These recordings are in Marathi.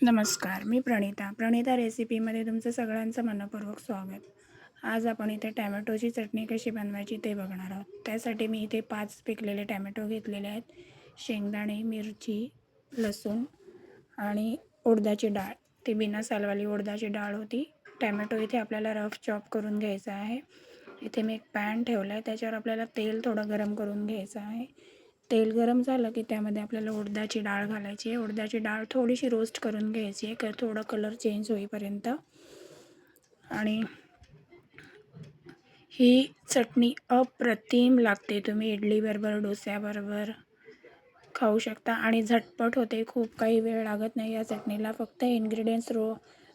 नमस्कार, मी प्रणिता रेसिपीमध्ये तुमचं सगळ्यांचं मनःपूर्वक स्वागत. आज आपण इथे टॅमॅटोची चटणी कशी बनवायची ते बघणार आहोत. त्यासाठी मी इथे 5 पिकलेले टॅमॅटो घेतलेले आहेत. शेंगदाणे, मिरची, लसूण आणि उडदाची डाळ. ती बिना सालवाली उडदाची डाळ होती. टॅमॅटो इथे आपल्याला रफ चॉप करून घ्यायचा आहे. इथे मी एक पॅन ठेवला आहे, त्याच्यावर आपल्याला तेल थोडं गरम करून घ्यायचं आहे. तेल गरम झालं की त्यामध्ये आपल्याला उडदाची डाळ घालायची आहे. उडदाची डाळ थोडीशी रोस्ट करून घ्यायची आहे, थोडं कलर चेंज होईपर्यंत. आणि ही चटणी अप्रतिम लागते. तुम्ही इडलीबरोबर, डोस्याबरोबर खाऊ शकता आणि झटपट होते. खूप काही वेळ लागत नाही या चटणीला. फक्त इन्ग्रेडियंट्स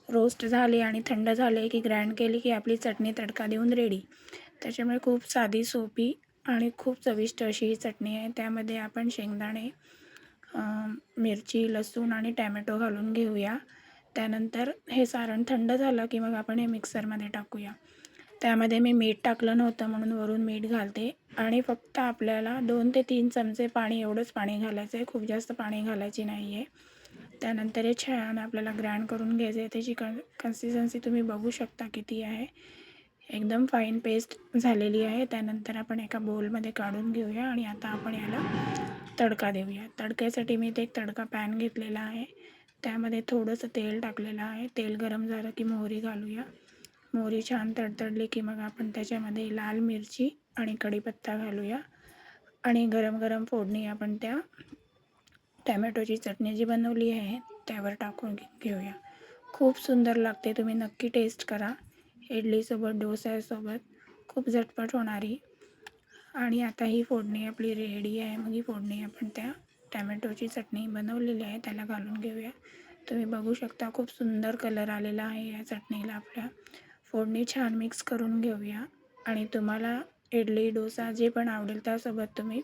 रोस्ट झाले आणि थंड झाले की ग्राइंड केली की आपली चटणी तडका देऊन रेडी. त्याच्यामुळे खूप साधी, सोपी आणि खूप चविष्ट अशी ही चटणी आहे. त्यामध्ये आपण शेंगदाणे, मिरची, लसूण आणि टॅमॅटो घालून घेऊया. त्यानंतर हे सारण थंड झालं की मग आपण हे मिक्सरमध्ये टाकूया. त्यामध्ये मी मीठ टाकलं नव्हतं म्हणून वरून मीठ घालते आणि फक्त आपल्याला 2 ते 3 चमचे पाणी, एवढंच पाणी घालायचं आहे. खूप जास्त पाणी घालायची नाही आहे. त्यानंतर हे छान आपल्याला ग्राइंड करून घ्यायचं आहे. त्याची कन्सिस्टन्सी तुम्ही बघू शकता किती आहे. एकदम फाईन पेस्ट झालेली आहे. त्यानंतर आपण एका बोलमध्ये काढून घेऊया आणि आता आपण याला तडका देऊया. तडक्यासाठी मी इथे एक तडका पॅन घेतलेला आहे. त्यामध्ये थोडंसं तेल टाकलेलं आहे. तेल गरम झालं की मोहरी घालूया. मोहरी छान तडतडली की मग आपण त्याच्यामध्ये लाल मिरची आणि कढीपत्ता घालूया आणि गरम गरम फोडणी आपण त्या टॅमॅटोची चटणी जी बनवली आहे त्यावर टाकून घेऊया. खूप सुंदर लागते. तुम्ही नक्की टेस्ट करा. इडलीसोबत, डोस्यासोबत खूप झटपट होणारी. आणि आता ही फोडणी आपली रेडी आहे. मग ही फोडणी आपण त्या टॅमॅटोची चटणी बनवलेली आहे त्याला घालून घेऊया. तुम्ही बघू शकता खूप सुंदर कलर आलेला आहे या चटणीला आपल्या. फोडणी छान मिक्स करून घेऊया आणि तुम्हाला इडली, डोसा जे पण आवडेल त्यासोबत तुम्ही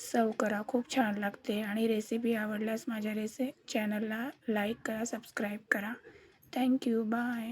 सर्व करा. खूप छान लागते. आणि रेसिपी आवडल्यास माझ्या चॅनलला लाईक करा, सबस्क्राईब करा. थँक्यू. बाय.